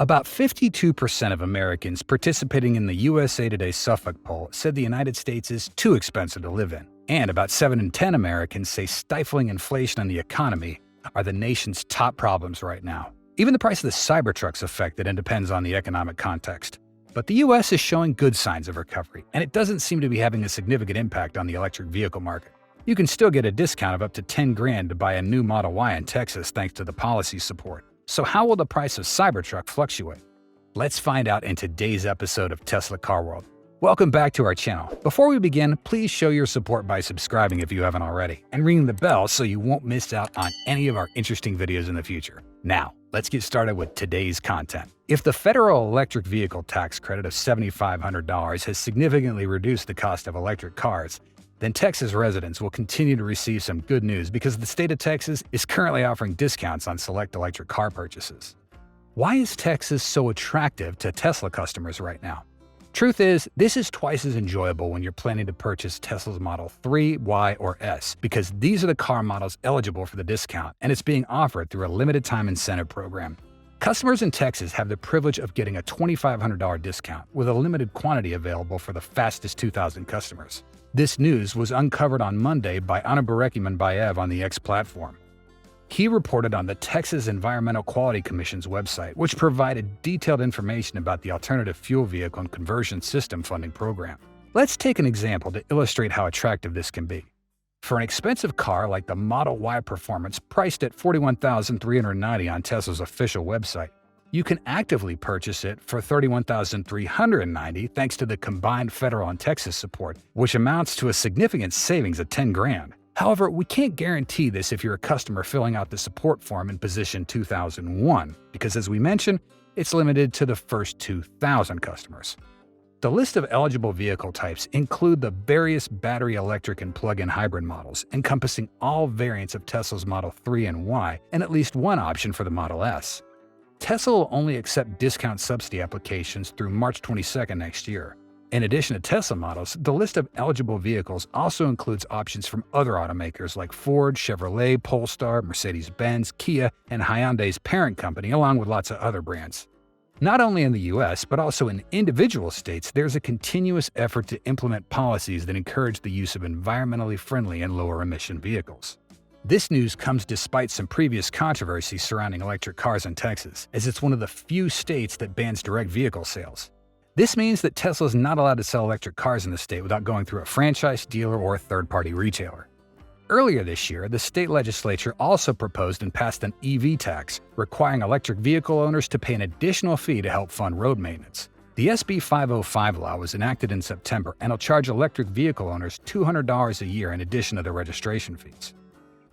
About 52% of Americans participating in the USA Today Suffolk poll said the United States is too expensive to live in. And about 7 in 10 Americans say stifling inflation and the economy are the nation's top problems right now. Even the price of the Cybertruck's affected and depends on the economic context. But the US is showing good signs of recovery, and it doesn't seem to be having a significant impact on the electric vehicle market. You can still get a discount of up to $10,000 to buy a new Model Y in Texas thanks to the policy support. So how will the price of Cybertruck fluctuate? Let's find out in today's episode of Tesla Car World. Welcome back to our channel. Before we begin, please show your support by subscribing if you haven't already, and ringing the bell so you won't miss out on any of our interesting videos in the future. Now, let's get started with today's content. If the federal electric vehicle tax credit of $7,500 has significantly reduced the cost of electric cars, then Texas residents will continue to receive some good news because the state of Texas is currently offering discounts on select electric car purchases. Why is Texas so attractive to Tesla customers right now? Truth is, this is twice as enjoyable when you're planning to purchase Tesla's Model 3, Y, or S, because these are the car models eligible for the discount, and it's being offered through a limited time incentive program. Customers in Texas have the privilege of getting a $2,500 discount with a limited quantity available for the fastest 2,000 customers. This news was uncovered on Monday by Anna Bayev on the X platform. He reported on the Texas Environmental Quality Commission's website, which provided detailed information about the Alternative Fuel Vehicle and Conversion System funding program. Let's take an example to illustrate how attractive this can be. For an expensive car like the Model Y Performance priced at $41,390 on Tesla's official website, you can actively purchase it for $31,390 thanks to the combined federal and Texas support, which amounts to a significant savings of $10,000. However, we can't guarantee this if you're a customer filling out the support form in position 2001, because as we mentioned, it's limited to the first 2,000 customers. The list of eligible vehicle types include the various battery electric and plug-in hybrid models, encompassing all variants of Tesla's Model 3 and Y, and at least one option for the Model S. Tesla will only accept discount subsidy applications through March 22nd next year. In addition to Tesla models, the list of eligible vehicles also includes options from other automakers like Ford, Chevrolet, Polestar, Mercedes-Benz, Kia, and Hyundai's parent company, along with lots of other brands. Not only in the US, but also in individual states, there's a continuous effort to implement policies that encourage the use of environmentally friendly and lower-emission vehicles. This news comes despite some previous controversy surrounding electric cars in Texas, as it's one of the few states that bans direct vehicle sales. This means that Tesla is not allowed to sell electric cars in the state without going through a franchise dealer or a third-party retailer. Earlier this year, the state legislature also proposed and passed an EV tax, requiring electric vehicle owners to pay an additional fee to help fund road maintenance. The SB 505 law was enacted in September and will charge electric vehicle owners $200 a year in addition to the registration fees.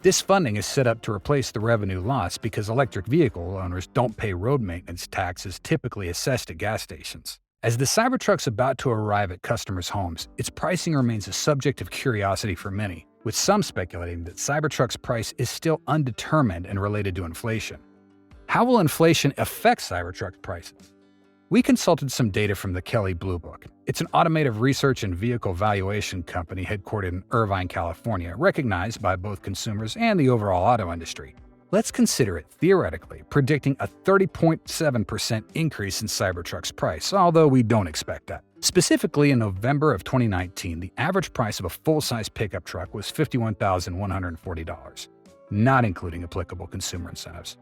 This funding is set up to replace the revenue loss because electric vehicle owners don't pay road maintenance taxes typically assessed at gas stations. As the Cybertruck's about to arrive at customers' homes, its pricing remains a subject of curiosity for many, with some speculating that Cybertruck's price is still undetermined and related to inflation. How will inflation affect Cybertruck's prices? We consulted some data from the Kelley Blue Book. It's an automotive research and vehicle valuation company headquartered in Irvine, California, recognized by both consumers and the overall auto industry. Let's consider it theoretically predicting a 30.7% increase in Cybertruck's price, although we don't expect that. Specifically, in November of 2019, the average price of a full-size pickup truck was $51,140, not including applicable consumer incentives.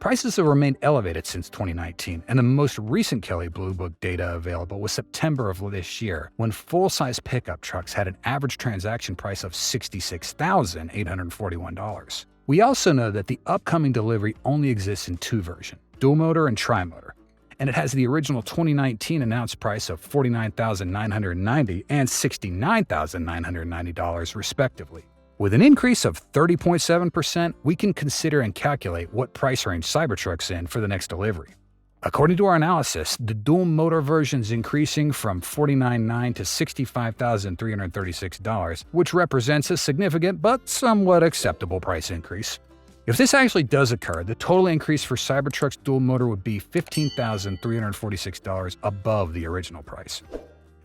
Prices have remained elevated since 2019, and the most recent Kelley Blue Book data available was September of this year, when full-size pickup trucks had an average transaction price of $66,841. We also know that the upcoming delivery only exists in two versions, dual-motor and tri-motor, and it has the original 2019 announced price of $49,990 and $69,990 respectively. With an increase of 30.7%, we can consider and calculate what price range Cybertruck's in for the next delivery. According to our analysis, the dual-motor version is increasing from $49,900 to $65,336, which represents a significant but somewhat acceptable price increase. If this actually does occur, the total increase for Cybertruck's dual-motor would be $15,346 above the original price.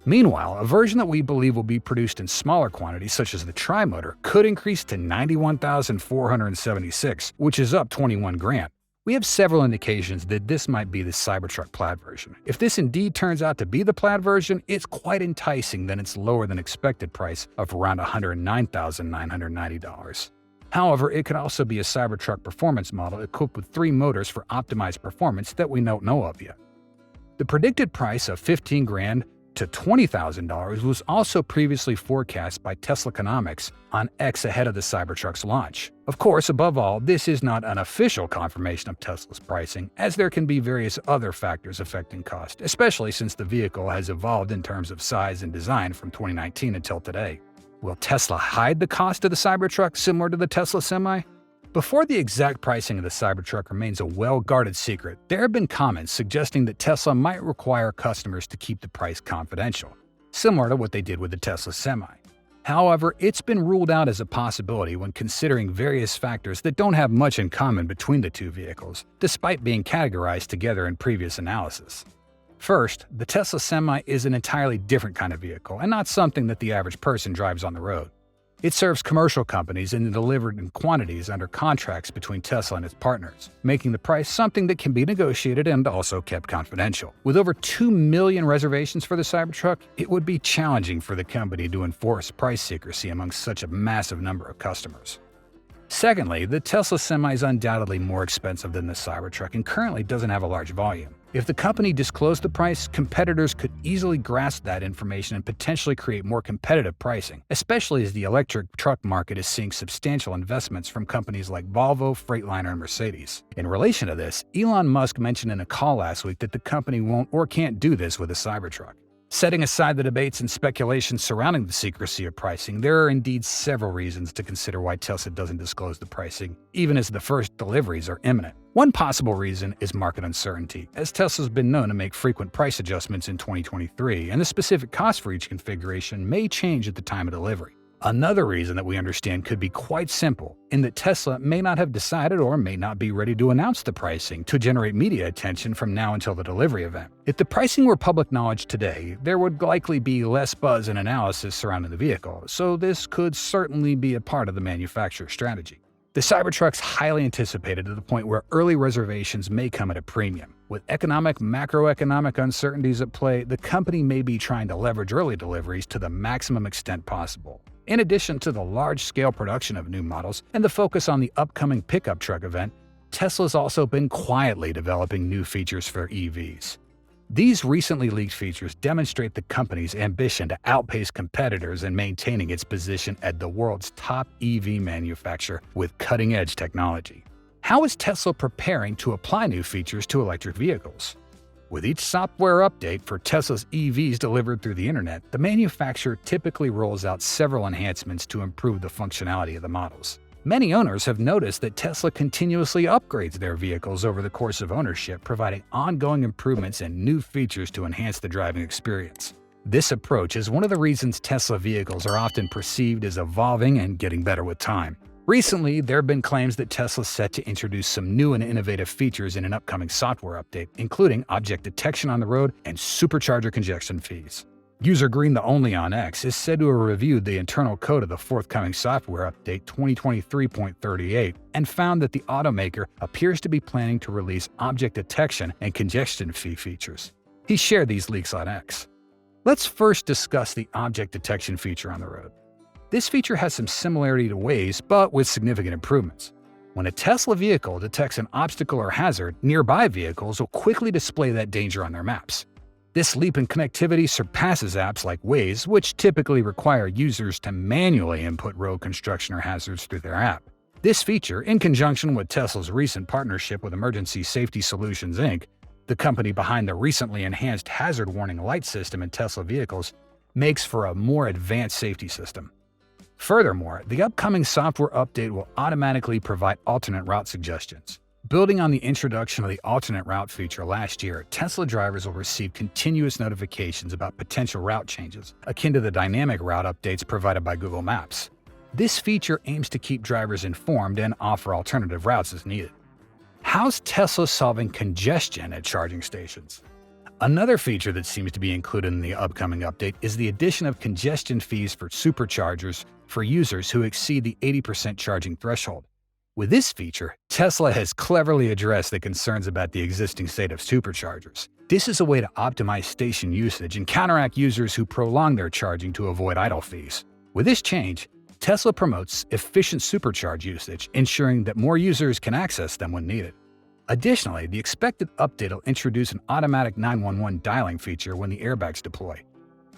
Meanwhile, a version that we believe will be produced in smaller quantities, such as the tri-motor, could increase to $91,476, which is up $21,000. We have several indications that this might be the Cybertruck Plaid version. If this indeed turns out to be the Plaid version, it's quite enticing than its lower than expected price of around $109,990. However, it could also be a Cybertruck performance model equipped with 3 motors for optimized performance that we don't know of yet. The predicted price of $15,000 to $20,000 was also previously forecast by Tesla Economics on X ahead of the Cybertruck's launch. Of course, above all, this is not an official confirmation of Tesla's pricing, as there can be various other factors affecting cost, especially since the vehicle has evolved in terms of size and design from 2019 until today. Will Tesla hide the cost of the Cybertruck similar to the Tesla Semi? Before the exact pricing of the Cybertruck remains a well-guarded secret, there have been comments suggesting that Tesla might require customers to keep the price confidential, similar to what they did with the Tesla Semi. However, it's been ruled out as a possibility when considering various factors that don't have much in common between the two vehicles, despite being categorized together in previous analysis. First, the Tesla Semi is an entirely different kind of vehicle and not something that the average person drives on the road. It serves commercial companies and is delivered in quantities under contracts between Tesla and its partners, making the price something that can be negotiated and also kept confidential. With over 2 million reservations for the Cybertruck, it would be challenging for the company to enforce price secrecy among such a massive number of customers. Secondly, the Tesla Semi is undoubtedly more expensive than the Cybertruck and currently doesn't have a large volume. If the company disclosed the price, competitors could easily grasp that information and potentially create more competitive pricing, especially as the electric truck market is seeing substantial investments from companies like Volvo, Freightliner, and Mercedes. In relation to this, Elon Musk mentioned in a call last week that the company won't or can't do this with a Cybertruck. Setting aside the debates and speculation surrounding the secrecy of pricing, there are indeed several reasons to consider why Tesla doesn't disclose the pricing, even as the first deliveries are imminent. One possible reason is market uncertainty, as Tesla's been known to make frequent price adjustments in 2023, and the specific cost for each configuration may change at the time of delivery. Another reason that we understand could be quite simple, in that Tesla may not have decided or may not be ready to announce the pricing to generate media attention from now until the delivery event. If the pricing were public knowledge today, there would likely be less buzz and analysis surrounding the vehicle, so this could certainly be a part of the manufacturer's strategy. The Cybertruck's highly anticipated to the point where early reservations may come at a premium. With macroeconomic uncertainties at play, the company may be trying to leverage early deliveries to the maximum extent possible. In addition to the large-scale production of new models and the focus on the upcoming pickup truck event, Tesla's also been quietly developing new features for EVs. These recently leaked features demonstrate the company's ambition to outpace competitors in maintaining its position as the world's top EV manufacturer with cutting-edge technology. How is Tesla preparing to apply new features to electric vehicles? With each software update for Tesla's EVs delivered through the internet, the manufacturer typically rolls out several enhancements to improve the functionality of the models. Many owners have noticed that Tesla continuously upgrades their vehicles over the course of ownership, providing ongoing improvements and new features to enhance the driving experience. This approach is one of the reasons Tesla vehicles are often perceived as evolving and getting better with time. Recently, there have been claims that Tesla is set to introduce some new and innovative features in an upcoming software update, including object detection on the road and Supercharger congestion fees. User Green the Only on X is said to have reviewed the internal code of the forthcoming software update 2023.38 and found that the automaker appears to be planning to release object detection and congestion fee features. He shared these leaks on X. Let's first discuss the object detection feature on the road. This feature has some similarity to Waze, but with significant improvements. When a Tesla vehicle detects an obstacle or hazard, nearby vehicles will quickly display that danger on their maps. This leap in connectivity surpasses apps like Waze, which typically require users to manually input road construction or hazards through their app. This feature, in conjunction with Tesla's recent partnership with Emergency Safety Solutions Inc., the company behind the recently enhanced hazard warning light system in Tesla vehicles, makes for a more advanced safety system. Furthermore, the upcoming software update will automatically provide alternate route suggestions. Building on the introduction of the alternate route feature last year, Tesla drivers will receive continuous notifications about potential route changes, akin to the dynamic route updates provided by Google Maps. This feature aims to keep drivers informed and offer alternative routes as needed. How's Tesla solving congestion at charging stations? Another feature that seems to be included in the upcoming update is the addition of congestion fees for superchargers for users who exceed the 80% charging threshold. With this feature, Tesla has cleverly addressed the concerns about the existing state of superchargers. This is a way to optimize station usage and counteract users who prolong their charging to avoid idle fees. With this change, Tesla promotes efficient supercharge usage, ensuring that more users can access them when needed. Additionally, the expected update will introduce an automatic 911 dialing feature when the airbags deploy.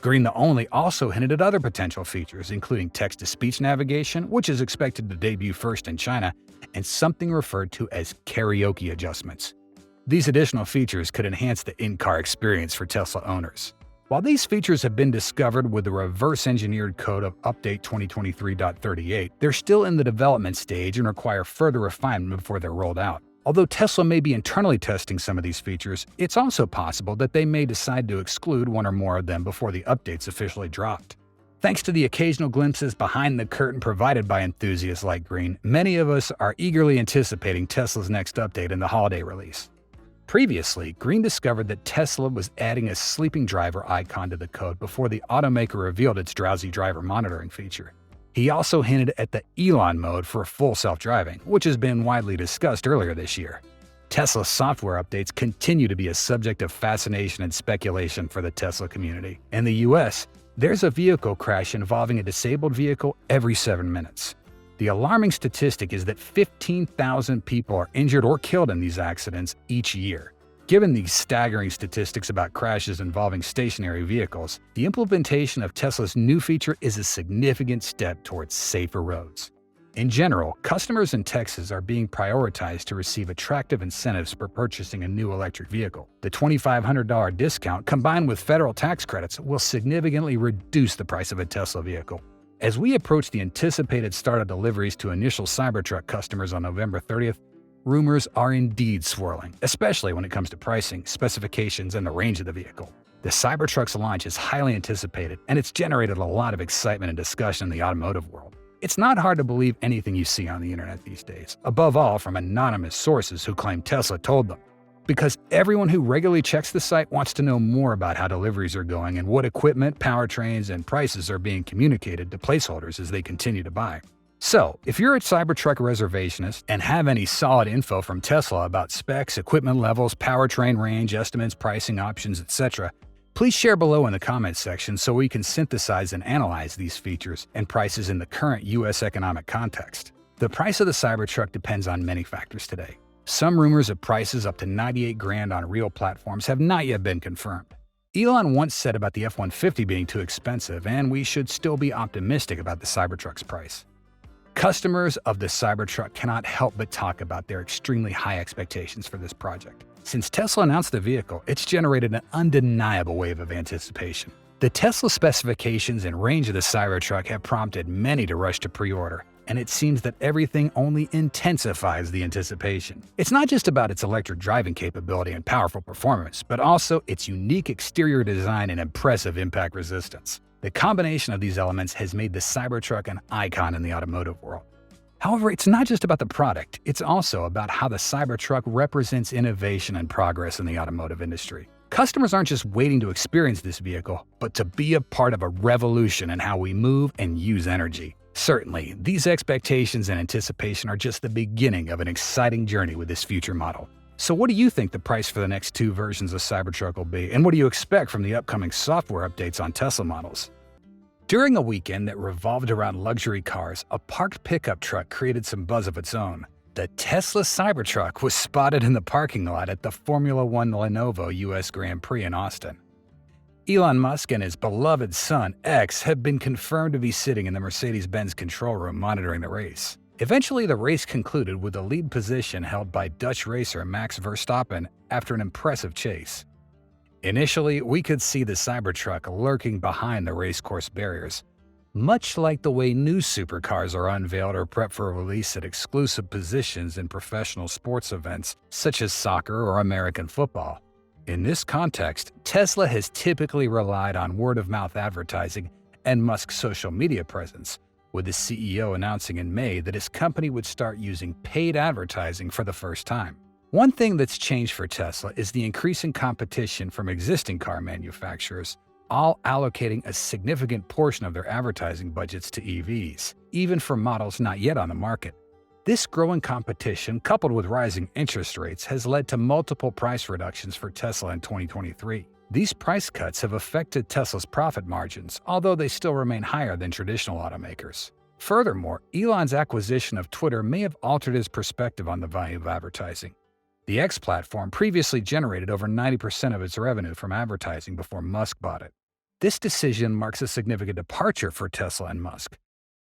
Green the Only also hinted at other potential features, including text-to-speech navigation, which is expected to debut first in China, and something referred to as karaoke adjustments. These additional features could enhance the in-car experience for Tesla owners. While these features have been discovered with the reverse-engineered code of Update 2023.38, they're still in the development stage and require further refinement before they're rolled out. Although Tesla may be internally testing some of these features, it's also possible that they may decide to exclude one or more of them before the update's officially dropped. Thanks to the occasional glimpses behind the curtain provided by enthusiasts like Green, many of us are eagerly anticipating Tesla's next update in the holiday release. Previously, Green discovered that Tesla was adding a sleeping driver icon to the code before the automaker revealed its drowsy driver monitoring feature. He also hinted at the Elon mode for full self-driving, which has been widely discussed earlier this year. Tesla's software updates continue to be a subject of fascination and speculation for the Tesla community. In the US, there's a vehicle crash involving a disabled vehicle every 7 minutes. The alarming statistic is that 15,000 people are injured or killed in these accidents each year. Given these staggering statistics about crashes involving stationary vehicles, the implementation of Tesla's new feature is a significant step towards safer roads. In general, customers in Texas are being prioritized to receive attractive incentives for purchasing a new electric vehicle. The $2,500 discount, combined with federal tax credits, will significantly reduce the price of a Tesla vehicle. As we approach the anticipated start of deliveries to initial Cybertruck customers on November 30th, rumors are indeed swirling, especially when it comes to pricing, specifications, and the range of the vehicle. The Cybertruck's launch is highly anticipated, and it's generated a lot of excitement and discussion in the automotive world. It's not hard to believe anything you see on the internet these days, above all from anonymous sources who claim Tesla told them. Because everyone who regularly checks the site wants to know more about how deliveries are going and what equipment, powertrains, and prices are being communicated to placeholders as they continue to buy. So, if you're a Cybertruck reservationist and have any solid info from Tesla about specs, equipment levels, powertrain range, estimates, pricing options, etc., please share below in the comments section so we can synthesize and analyze these features and prices in the current U.S. economic context. The price of the Cybertruck depends on many factors today. Some rumors of prices up to $98,000 on real platforms have not yet been confirmed. Elon once said about the F-150 being too expensive, and we should still be optimistic about the Cybertruck's price. Customers of the Cybertruck cannot help but talk about their extremely high expectations for this project. Since Tesla announced the vehicle, it's generated an undeniable wave of anticipation. The Tesla specifications and range of the Cybertruck have prompted many to rush to pre-order, and it seems that everything only intensifies the anticipation. It's not just about its electric driving capability and powerful performance, but also its unique exterior design and impressive impact resistance. The combination of these elements has made the Cybertruck an icon in the automotive world. However, it's not just about the product, it's also about how the Cybertruck represents innovation and progress in the automotive industry. Customers aren't just waiting to experience this vehicle, but to be a part of a revolution in how we move and use energy. Certainly, these expectations and anticipation are just the beginning of an exciting journey with this future model. So what do you think the price for the next 2 versions of Cybertruck will be, and what do you expect from the upcoming software updates on Tesla models? During a weekend that revolved around luxury cars, a parked pickup truck created some buzz of its own. The Tesla Cybertruck was spotted in the parking lot at the Formula One Lenovo US Grand Prix in Austin. Elon Musk and his beloved son, X, have been confirmed to be sitting in the Mercedes-Benz control room monitoring the race. Eventually, the race concluded with the lead position held by Dutch racer Max Verstappen after an impressive chase. Initially, we could see the Cybertruck lurking behind the racecourse barriers, much like the way new supercars are unveiled or prepped for release at exclusive positions in professional sports events such as soccer or American football. In this context, Tesla has typically relied on word-of-mouth advertising and Musk's social media presence, with the CEO announcing in May that his company would start using paid advertising for the first time. One thing that's changed for Tesla is the increasing competition from existing car manufacturers, all allocating a significant portion of their advertising budgets to EVs, even for models not yet on the market. This growing competition, coupled with rising interest rates, has led to multiple price reductions for Tesla in 2023. These price cuts have affected Tesla's profit margins, although they still remain higher than traditional automakers. Furthermore, Elon's acquisition of Twitter may have altered his perspective on the value of advertising. The X platform previously generated over 90% of its revenue from advertising before Musk bought it. This decision marks a significant departure for Tesla and Musk.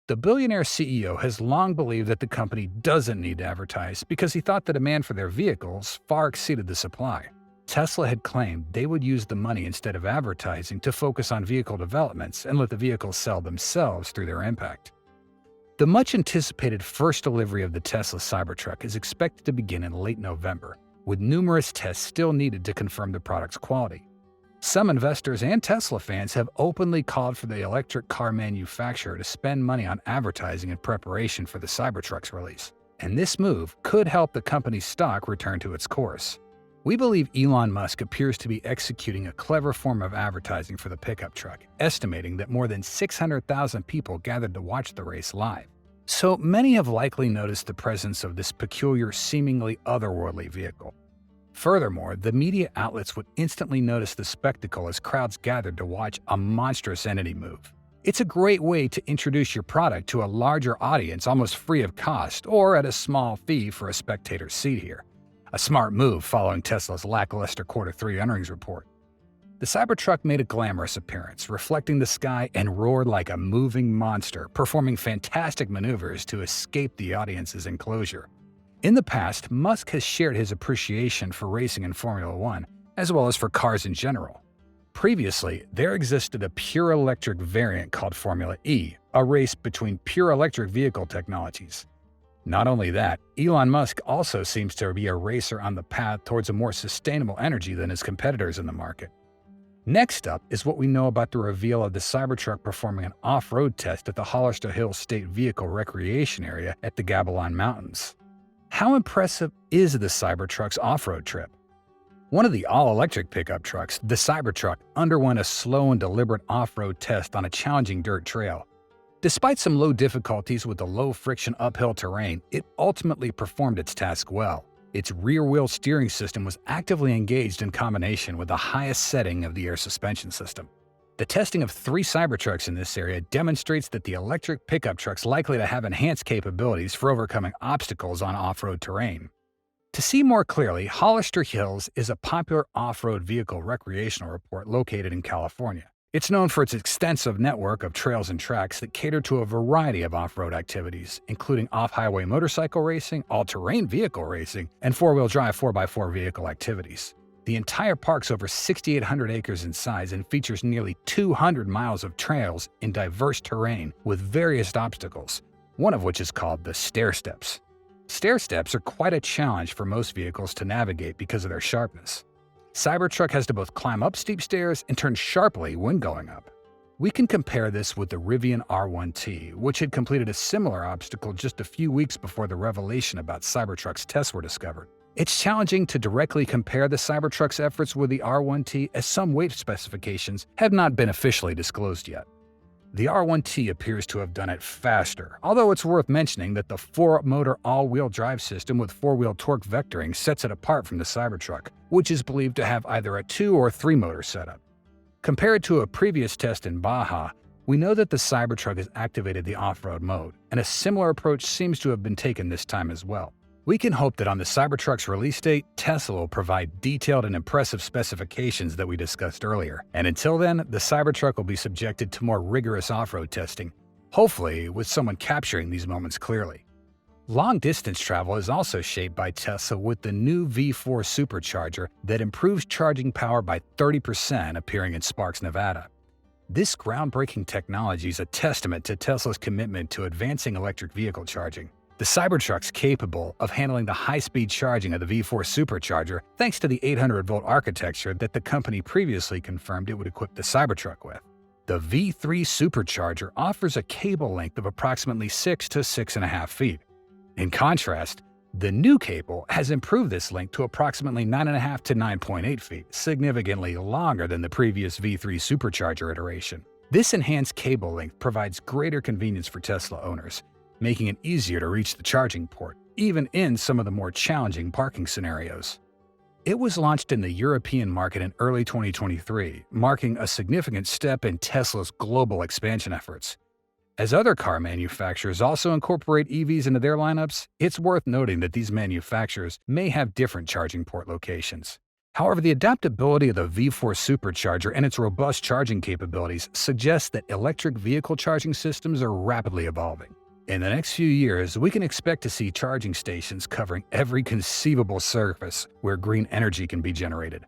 The billionaire CEO has long believed that the company doesn't need to advertise because he thought the demand for their vehicles far exceeded the supply. Tesla had claimed they would use the money instead of advertising to focus on vehicle developments and let the vehicles sell themselves through their impact. The much-anticipated first delivery of the Tesla Cybertruck is expected to begin in late November, with numerous tests still needed to confirm the product's quality. Some investors and Tesla fans have openly called for the electric car manufacturer to spend money on advertising in preparation for the Cybertruck's release, and this move could help the company's stock return to its course. We believe Elon Musk appears to be executing a clever form of advertising for the pickup truck, estimating that more than 600,000 people gathered to watch the race live. So many have likely noticed the presence of this peculiar, seemingly otherworldly vehicle. Furthermore, the media outlets would instantly notice the spectacle as crowds gathered to watch a monstrous entity move. It's a great way to introduce your product to a larger audience almost free of cost or at a small fee for a spectator's seat here. A smart move following Tesla's lackluster Q3 earnings report. The Cybertruck made a glamorous appearance, reflecting the sky and roared like a moving monster, performing fantastic maneuvers to escape the audience's enclosure. In the past, Musk has shared his appreciation for racing in Formula One, as well as for cars in general. Previously, there existed a pure electric variant called Formula E, a race between pure electric vehicle technologies. Not only that, Elon Musk also seems to be a racer on the path towards a more sustainable energy than his competitors in the market. Next up is what we know about the reveal of the Cybertruck performing an off-road test at the Hollister Hills State Vehicle Recreation Area at the Gabilan Mountains. How impressive is the Cybertruck's off-road trip? One of the all-electric pickup trucks, the Cybertruck underwent a slow and deliberate off-road test on a challenging dirt trail. Despite some low difficulties with the low-friction uphill terrain, it ultimately performed its task well. Its rear-wheel steering system was actively engaged in combination with the highest setting of the air suspension system. The testing of 3 Cybertrucks in this area demonstrates that the electric pickup truck's likely to have enhanced capabilities for overcoming obstacles on off-road terrain. To see more clearly, Hollister Hills is a popular off-road vehicle recreational resort located in California. It's known for its extensive network of trails and tracks that cater to a variety of off-road activities, including off-highway motorcycle racing, all-terrain vehicle racing, and four-wheel drive 4x4 vehicle activities. The entire park's over 6,800 acres in size and features nearly 200 miles of trails in diverse terrain with various obstacles, one of which is called the stair steps. Stair steps are quite a challenge for most vehicles to navigate because of their sharpness. Cybertruck has to both climb up steep stairs and turn sharply when going up. We can compare this with the Rivian R1T, which had completed a similar obstacle just a few weeks before the revelation about Cybertruck's tests were discovered. It's challenging to directly compare the Cybertruck's efforts with the R1T as some weight specifications have not been officially disclosed yet. The R1T appears to have done it faster, although it's worth mentioning that the 4-motor all-wheel drive system with 4-wheel torque vectoring sets it apart from the Cybertruck, which is believed to have either a 2- or 3-motor setup. Compared to a previous test in Baja, we know that the Cybertruck has activated the off-road mode, and a similar approach seems to have been taken this time as well. We can hope that on the Cybertruck's release date, Tesla will provide detailed and impressive specifications that we discussed earlier. And until then, the Cybertruck will be subjected to more rigorous off-road testing, hopefully with someone capturing these moments clearly. Long-distance travel is also shaped by Tesla with the new V4 Supercharger that improves charging power by 30% appearing in Sparks, Nevada. This groundbreaking technology is a testament to Tesla's commitment to advancing electric vehicle charging. The Cybertruck's capable of handling the high-speed charging of the V4 Supercharger thanks to the 800-volt architecture that the company previously confirmed it would equip the Cybertruck with. The V3 Supercharger offers a cable length of approximately 6 to 6.5 feet. In contrast, the new cable has improved this length to approximately 9.5 to 9.8 feet, significantly longer than the previous V3 Supercharger iteration. This enhanced cable length provides greater convenience for Tesla owners, making it easier to reach the charging port. even in some of the more challenging parking scenarios. It was launched in the European market in early 2023, marking a significant step in Tesla's global expansion efforts. As other car manufacturers also incorporate EVs into their lineups, it's worth noting that these manufacturers may have different charging port locations. However, the adaptability of the V4 Supercharger and its robust charging capabilities suggests that electric vehicle charging systems are rapidly evolving. In the next few years, we can expect to see charging stations covering every conceivable surface where green energy can be generated.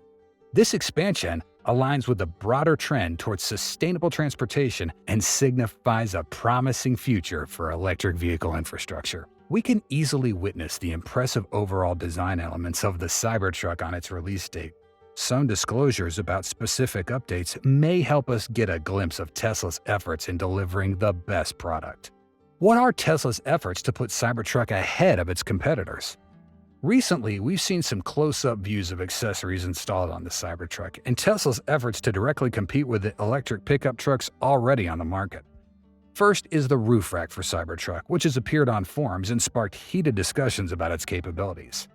This expansion aligns with the broader trend towards sustainable transportation and signifies a promising future for electric vehicle infrastructure. We can easily witness the impressive overall design elements of the Cybertruck on its release date. Some disclosures about specific updates may help us get a glimpse of Tesla's efforts in delivering the best product. What are Tesla's efforts to put Cybertruck ahead of its competitors? Recently, we've seen some close-up views of accessories installed on the Cybertruck and Tesla's efforts to directly compete with the electric pickup trucks already on the market. First is the roof rack for Cybertruck, which has appeared on forums and sparked heated discussions about its capabilities.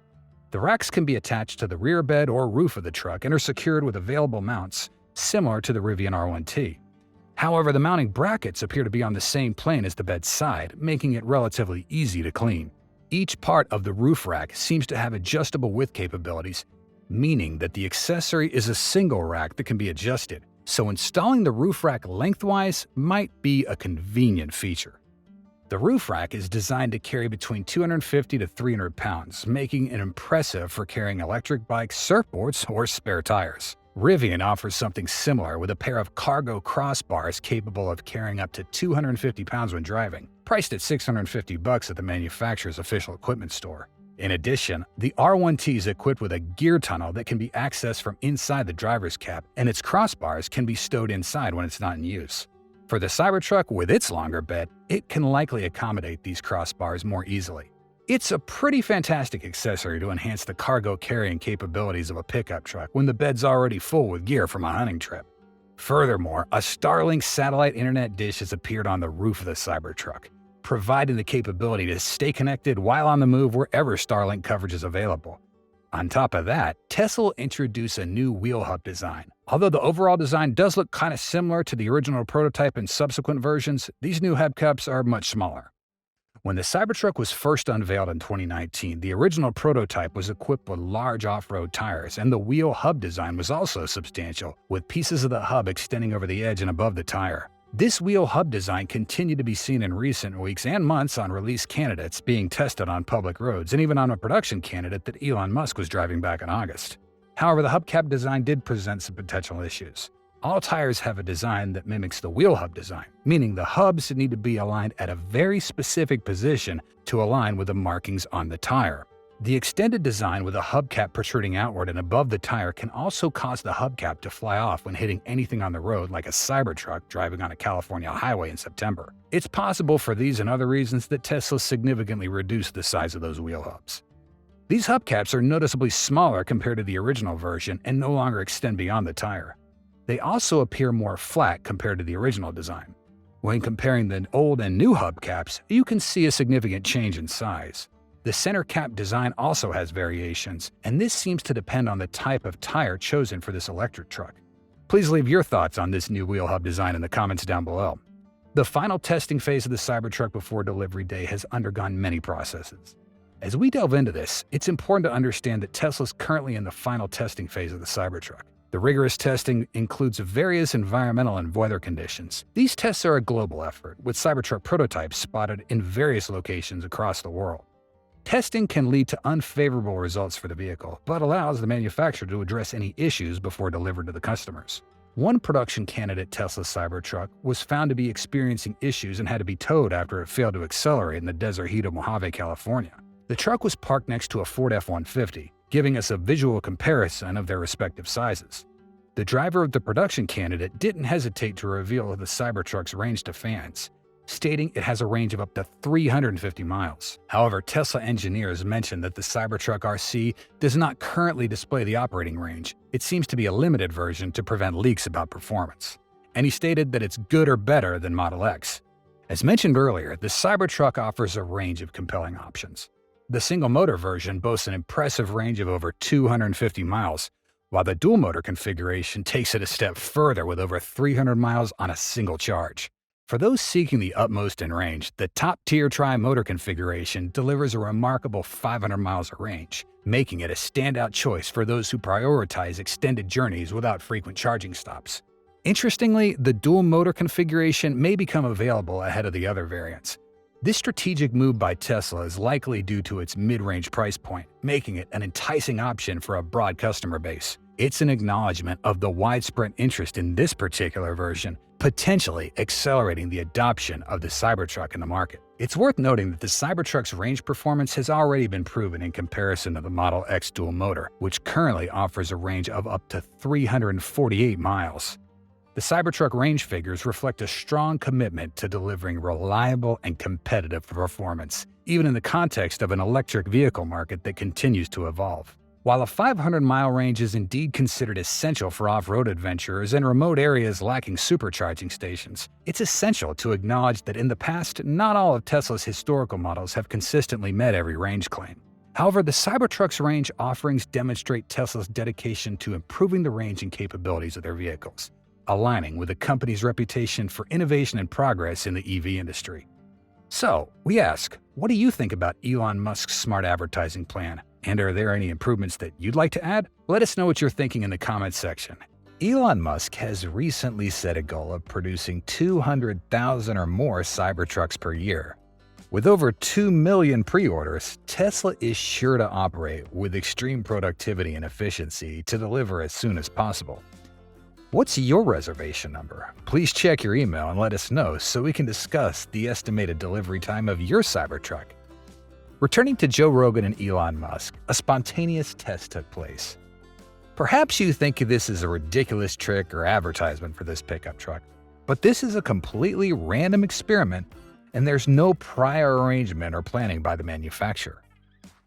The racks can be attached to the rear bed or roof of the truck and are secured with available mounts, similar to the Rivian R1T. However, the mounting brackets appear to be on the same plane as the bed's side, making it relatively easy to clean. Each part of the roof rack seems to have adjustable width capabilities, meaning that the accessory is a single rack that can be adjusted, so installing the roof rack lengthwise might be a convenient feature. The roof rack is designed to carry between 250 to 300 pounds, making it impressive for carrying electric bikes, surfboards, or spare tires. Rivian offers something similar with a pair of cargo crossbars capable of carrying up to 250 pounds when driving, priced at $650 at the manufacturer's official equipment store. In addition, the R1T is equipped with a gear tunnel that can be accessed from inside the driver's cab, and its crossbars can be stowed inside when it's not in use. For the Cybertruck, with its longer bed, it can likely accommodate these crossbars more easily. It's a pretty fantastic accessory to enhance the cargo carrying capabilities of a pickup truck when the bed's already full with gear from a hunting trip. Furthermore, a Starlink satellite internet dish has appeared on the roof of the Cybertruck, providing the capability to stay connected while on the move wherever Starlink coverage is available. On top of that, Tesla will introduce a new wheel hub design. Although the overall design does look kind of similar to the original prototype in subsequent versions, these new hubcaps are much smaller. When the Cybertruck was first unveiled in 2019, the original prototype was equipped with large off-road tires, and the wheel hub design was also substantial, with pieces of the hub extending over the edge and above the tire. This wheel hub design continued to be seen in recent weeks and months on release candidates being tested on public roads, and even on a production candidate that Elon Musk was driving back in August. However, the hubcap design did present some potential issues. All tires have a design that mimics the wheel hub design, meaning the hubs need to be aligned at a very specific position to align with the markings on the tire. The extended design with a hubcap protruding outward and above the tire can also cause the hubcap to fly off when hitting anything on the road, like a Cybertruck driving on a California highway in September. It's possible for these and other reasons that Tesla significantly reduced the size of those wheel hubs. These hubcaps are noticeably smaller compared to the original version and no longer extend beyond the tire. They also appear more flat compared to the original design. When comparing the old and new hubcaps, you can see a significant change in size. The center cap design also has variations, and this seems to depend on the type of tire chosen for this electric truck. Please leave your thoughts on this new wheel hub design in the comments down below. The final testing phase of the Cybertruck before delivery day has undergone many processes. As we delve into this, it's important to understand that Tesla is currently in the final testing phase of the Cybertruck. The rigorous testing includes various environmental and weather conditions. These tests are a global effort, with Cybertruck prototypes spotted in various locations across the world. Testing can lead to unfavorable results for the vehicle, but allows the manufacturer to address any issues before delivered to the customers. One production candidate Tesla Cybertruck was found to be experiencing issues and had to be towed after it failed to accelerate in the desert heat of Mojave, California. The truck was parked next to a Ford F-150, giving us a visual comparison of their respective sizes. The driver of the production candidate didn't hesitate to reveal the Cybertruck's range to fans, stating it has a range of up to 350 miles. However, Tesla engineers mentioned that the Cybertruck RC does not currently display the operating range. It seems to be a limited version to prevent leaks about performance. And he stated that it's good or better than Model X. As mentioned earlier, the Cybertruck offers a range of compelling options. The single-motor version boasts an impressive range of over 250 miles, while the dual-motor configuration takes it a step further with over 300 miles on a single charge. For those seeking the utmost in range, the top-tier tri-motor configuration delivers a remarkable 500 miles of range, making it a standout choice for those who prioritize extended journeys without frequent charging stops. Interestingly, the dual-motor configuration may become available ahead of the other variants. This strategic move by Tesla is likely due to its mid-range price point, making it an enticing option for a broad customer base. It's an acknowledgement of the widespread interest in this particular version, potentially accelerating the adoption of the Cybertruck in the market. It's worth noting that the Cybertruck's range performance has already been proven in comparison to the Model X dual motor, which currently offers a range of up to 348 miles. The Cybertruck range figures reflect a strong commitment to delivering reliable and competitive performance, even in the context of an electric vehicle market that continues to evolve. While a 500-mile range is indeed considered essential for off-road adventurers in remote areas lacking supercharging stations, it's essential to acknowledge that in the past, not all of Tesla's historical models have consistently met every range claim. However, the Cybertruck's range offerings demonstrate Tesla's dedication to improving the range and capabilities of their vehicles, aligning with the company's reputation for innovation and progress in the EV industry. So, we ask, what do you think about Elon Musk's smart advertising plan? And are there any improvements that you'd like to add? Let us know what you're thinking in the comments section. Elon Musk has recently set a goal of producing 200,000 or more Cybertrucks per year. With over 2 million pre-orders, Tesla is sure to operate with extreme productivity and efficiency to deliver as soon as possible. What's your reservation number? Please check your email and let us know so we can discuss the estimated delivery time of your Cybertruck. Returning to Joe Rogan and Elon Musk, a spontaneous test took place. Perhaps you think this is a ridiculous trick or advertisement for this pickup truck, but this is a completely random experiment and there's no prior arrangement or planning by the manufacturer.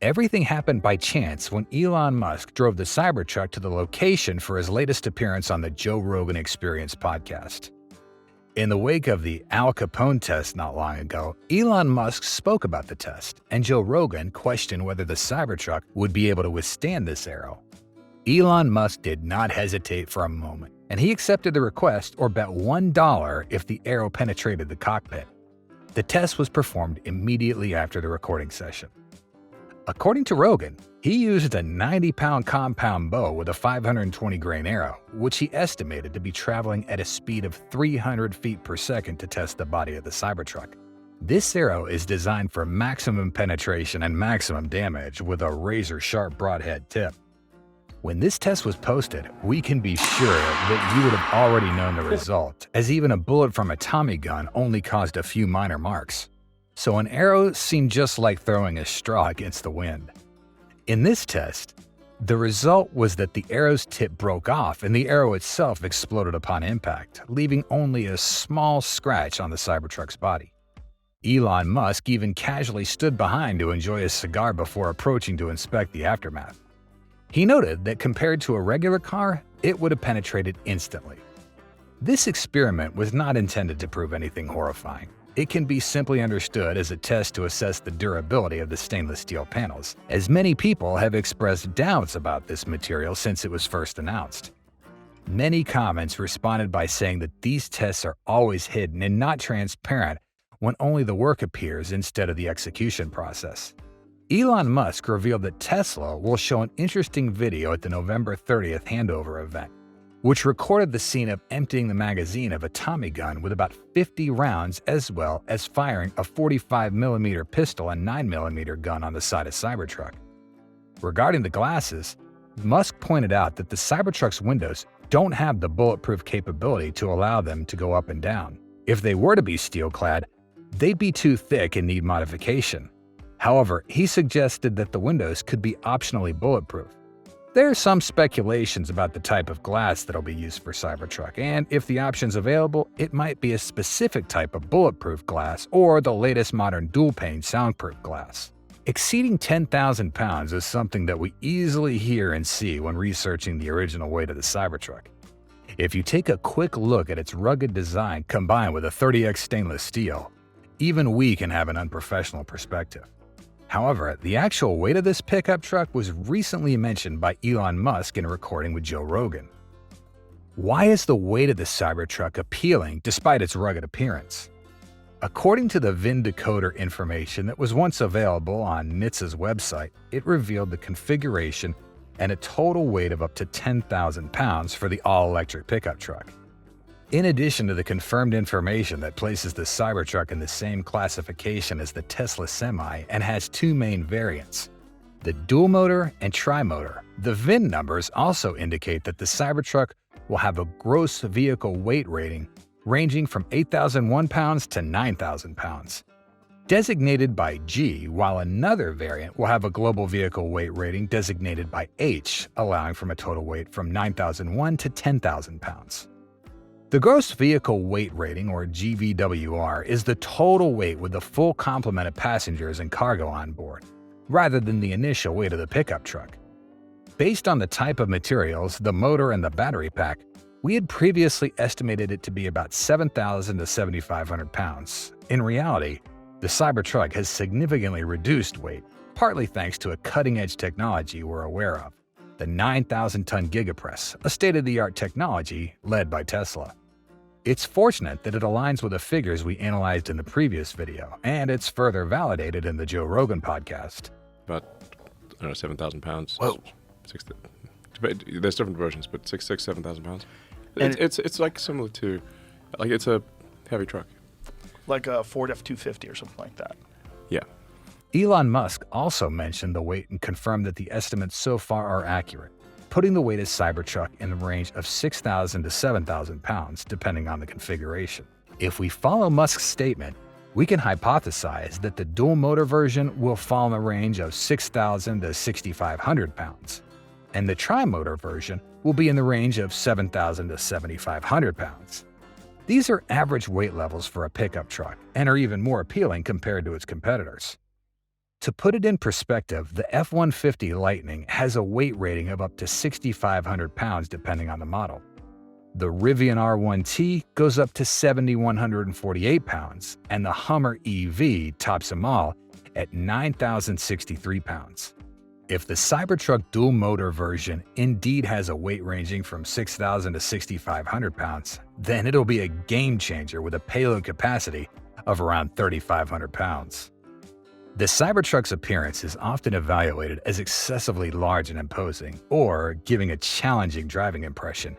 Everything happened by chance when Elon Musk drove the Cybertruck to the location for his latest appearance on the Joe Rogan Experience podcast. In the wake of the Al Capone test not long ago, Elon Musk spoke about the test, and Joe Rogan questioned whether the Cybertruck would be able to withstand this arrow. Elon Musk did not hesitate for a moment, and he accepted the request or bet $1 if the arrow penetrated the cockpit. The test was performed immediately after the recording session. According to Rogan, he used a 90-pound compound bow with a 520-grain arrow, which he estimated to be traveling at a speed of 300 feet per second to test the body of the Cybertruck. This arrow is designed for maximum penetration and maximum damage with a razor-sharp broadhead tip. When this test was posted, we can be sure that you would have already known the result, as even a bullet from a Tommy gun only caused a few minor marks. So an arrow seemed just like throwing a straw against the wind. In this test, the result was that the arrow's tip broke off and the arrow itself exploded upon impact, leaving only a small scratch on the Cybertruck's body. Elon Musk even casually stood behind to enjoy a cigar before approaching to inspect the aftermath. He noted that compared to a regular car, it would have penetrated instantly. This experiment was not intended to prove anything horrifying. It can be simply understood as a test to assess the durability of the stainless steel panels, as many people have expressed doubts about this material since it was first announced. Many comments responded by saying that these tests are always hidden and not transparent when only the work appears instead of the execution process. Elon Musk revealed that Tesla will show an interesting video at the November 30th handover event, which recorded the scene of emptying the magazine of a Tommy gun with about 50 rounds, as well as firing a 45mm pistol and 9mm gun on the side of Cybertruck. Regarding the glasses, Musk pointed out that the Cybertruck's windows don't have the bulletproof capability to allow them to go up and down. If they were to be steel-clad, they'd be too thick and need modification. However, he suggested that the windows could be optionally bulletproof. There are some speculations about the type of glass that'll be used for Cybertruck, and if the option's available, it might be a specific type of bulletproof glass or the latest modern dual-pane soundproof glass. Exceeding 10,000 pounds is something that we easily hear and see when researching the original weight of the Cybertruck. If you take a quick look at its rugged design combined with a 30x stainless steel, even we can have an unprofessional perspective. However, the actual weight of this pickup truck was recently mentioned by Elon Musk in a recording with Joe Rogan. Why is the weight of the Cybertruck appealing despite its rugged appearance? According to the VIN decoder information that was once available on NHTSA's website, it revealed the configuration and a total weight of up to 10,000 pounds for the all-electric pickup truck. In addition to the confirmed information that places the Cybertruck in the same classification as the Tesla Semi and has two main variants, the dual motor and tri-motor, the VIN numbers also indicate that the Cybertruck will have a gross vehicle weight rating ranging from 8,001 pounds to 9,000 pounds, designated by G, while another variant will have a global vehicle weight rating designated by H, allowing from a total weight from 9,001 to 10,000 pounds. The gross vehicle weight rating, or GVWR, is the total weight with the full complement of passengers and cargo on board, rather than the initial weight of the pickup truck. Based on the type of materials, the motor, and the battery pack, we had previously estimated it to be about 7,000 to 7,500 pounds. In reality, the Cybertruck has significantly reduced weight, partly thanks to a cutting-edge technology we're aware of, the 9,000-ton Gigapress, a state-of-the-art technology led by Tesla. It's fortunate that it aligns with the figures we analyzed in the previous video, and it's further validated in the Joe Rogan podcast. About, 7,000 pounds. Whoa. There's different versions, but 7,000 pounds. It's like similar to, like it's a heavy truck. Like a Ford F-250 or something like that. Yeah. Elon Musk also mentioned the weight and confirmed that the estimates so far are accurate, putting the weight of Cybertruck in the range of 6,000 to 7,000 pounds, depending on the configuration. If we follow Musk's statement, we can hypothesize that the dual-motor version will fall in the range of 6,000 to 6,500 pounds, and the tri-motor version will be in the range of 7,000 to 7,500 pounds. These are average weight levels for a pickup truck and are even more appealing compared to its competitors. To put it in perspective, the F-150 Lightning has a weight rating of up to 6,500 pounds depending on the model. The Rivian R1T goes up to 7,148 pounds, and the Hummer EV tops them all at 9,063 pounds. If the Cybertruck dual-motor version indeed has a weight ranging from 6,000 to 6,500 pounds, then it'll be a game-changer with a payload capacity of around 3,500 pounds. The Cybertruck's appearance is often evaluated as excessively large and imposing, or giving a challenging driving impression.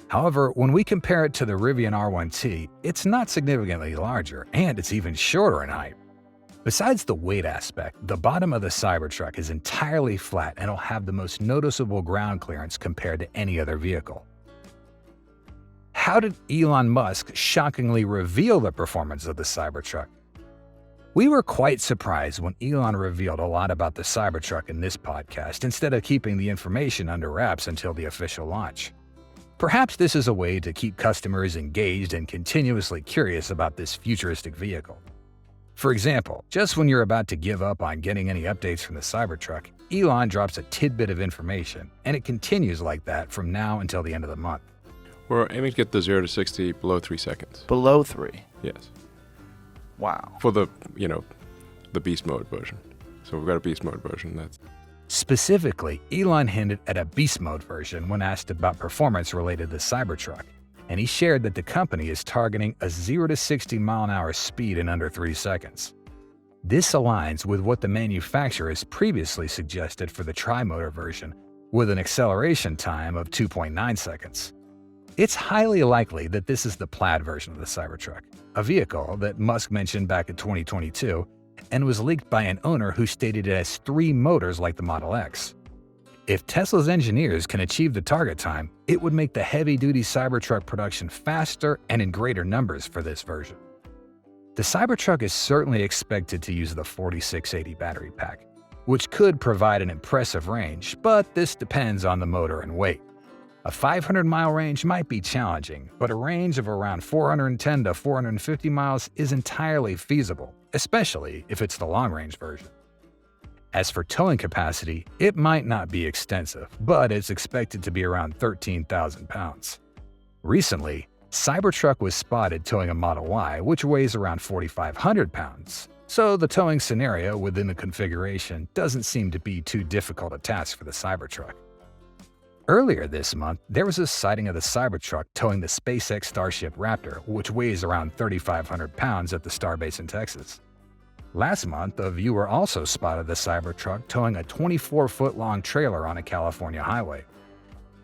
However, when we compare it to the Rivian R1T, it's not significantly larger, and it's even shorter in height. Besides the weight aspect, the bottom of the Cybertruck is entirely flat and will have the most noticeable ground clearance compared to any other vehicle. How did Elon Musk shockingly reveal the performance of the Cybertruck? We were quite surprised when Elon revealed a lot about the Cybertruck in this podcast instead of keeping the information under wraps until the official launch. Perhaps this is a way to keep customers engaged and continuously curious about this futuristic vehicle. For example, just when you're about to give up on getting any updates from the Cybertruck, Elon drops a tidbit of information, and it continues like that from now until the end of the month. We're aiming to get the 0 to 60 below 3 seconds. Below 3. Yes. Wow. For the beast mode version. So we've got a beast mode version. Specifically, Elon hinted at a beast mode version when asked about performance related to Cybertruck, and he shared that the company is targeting a 0 to 60 mile-an-hour speed in under 3 seconds. This aligns with what the manufacturer has previously suggested for the tri-motor version, with an acceleration time of 2.9 seconds. It's highly likely that this is the plaid version of the Cybertruck, a vehicle that Musk mentioned back in 2022 and was leaked by an owner who stated it has 3 motors like the Model X. If Tesla's engineers can achieve the target time, it would make the heavy-duty Cybertruck production faster and in greater numbers for this version. The Cybertruck is certainly expected to use the 4680 battery pack, which could provide an impressive range, but this depends on the motor and weight. A 500-mile range might be challenging, but a range of around 410 to 450 miles is entirely feasible, especially if it's the long-range version. As for towing capacity, it might not be extensive, but it's expected to be around 13,000 pounds. Recently, Cybertruck was spotted towing a Model Y, which weighs around 4,500 pounds, So the towing scenario within the configuration doesn't seem to be too difficult a task for the Cybertruck. Earlier this month, there was a sighting of the Cybertruck towing the SpaceX Starship Raptor, which weighs around 3,500 pounds at the Starbase in Texas. Last month, a viewer also spotted the Cybertruck towing a 24-foot-long trailer on a California highway.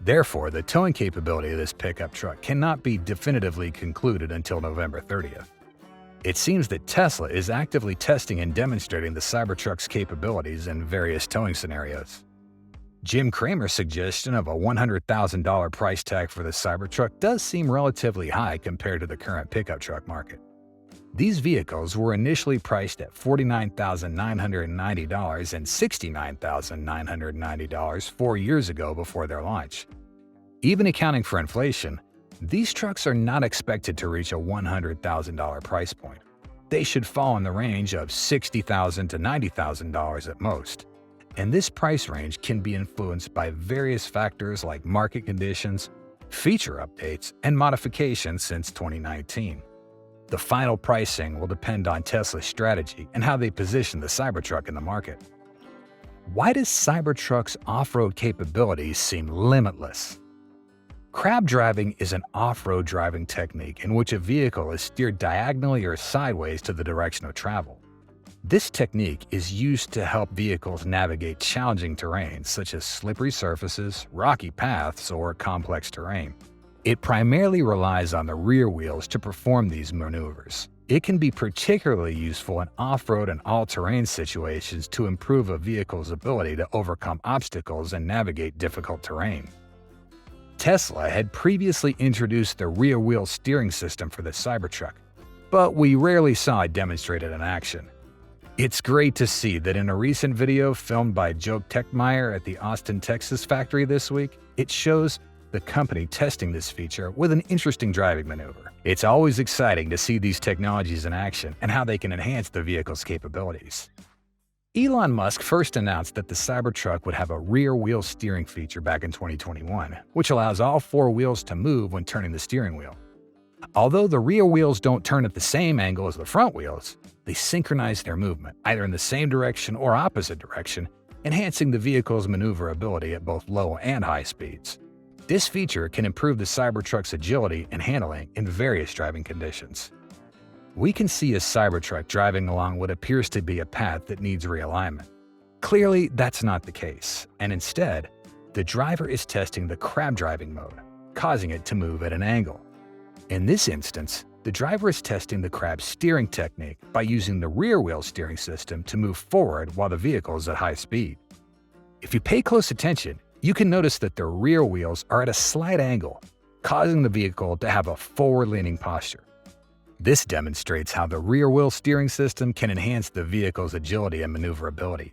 Therefore, the towing capability of this pickup truck cannot be definitively concluded until November 30th. It seems that Tesla is actively testing and demonstrating the Cybertruck's capabilities in various towing scenarios. Jim Cramer's suggestion of a $100,000 price tag for the Cybertruck does seem relatively high compared to the current pickup truck market. These vehicles were initially priced at $49,990 and $69,990 4 years ago before their launch. Even accounting for inflation, these trucks are not expected to reach a $100,000 price point. They should fall in the range of $60,000 to $90,000 at most. And this price range can be influenced by various factors like market conditions, feature updates, and modifications since 2019. The final pricing will depend on Tesla's strategy and how they position the Cybertruck in the market. Why does Cybertruck's off-road capabilities seem limitless? Crab driving is an off-road driving technique in which a vehicle is steered diagonally or sideways to the direction of travel. This technique is used to help vehicles navigate challenging terrains such as slippery surfaces, rocky paths, or complex terrain. It primarily relies on the rear wheels to perform these maneuvers. It can be particularly useful in off-road and all-terrain situations to improve a vehicle's ability to overcome obstacles and navigate difficult terrain. Tesla had previously introduced the rear-wheel steering system for the Cybertruck, but we rarely saw it demonstrated in action. It's great to see that in a recent video filmed by Joe Techmeyer at the Austin, Texas factory this week, it shows the company testing this feature with an interesting driving maneuver. It's always exciting to see these technologies in action and how they can enhance the vehicle's capabilities. Elon Musk first announced that the Cybertruck would have a rear-wheel steering feature back in 2021, which allows all 4 wheels to move when turning the steering wheel. Although the rear wheels don't turn at the same angle as the front wheels, they synchronize their movement, either in the same direction or opposite direction, enhancing the vehicle's maneuverability at both low and high speeds. This feature can improve the Cybertruck's agility and handling in various driving conditions. We can see a Cybertruck driving along what appears to be a path that needs realignment. Clearly, that's not the case, and instead, the driver is testing the crab driving mode, causing it to move at an angle. In this instance, the driver is testing the crab steering technique by using the rear-wheel steering system to move forward while the vehicle is at high speed. If you pay close attention, you can notice that the rear wheels are at a slight angle, causing the vehicle to have a forward-leaning posture. This demonstrates how the rear-wheel steering system can enhance the vehicle's agility and maneuverability.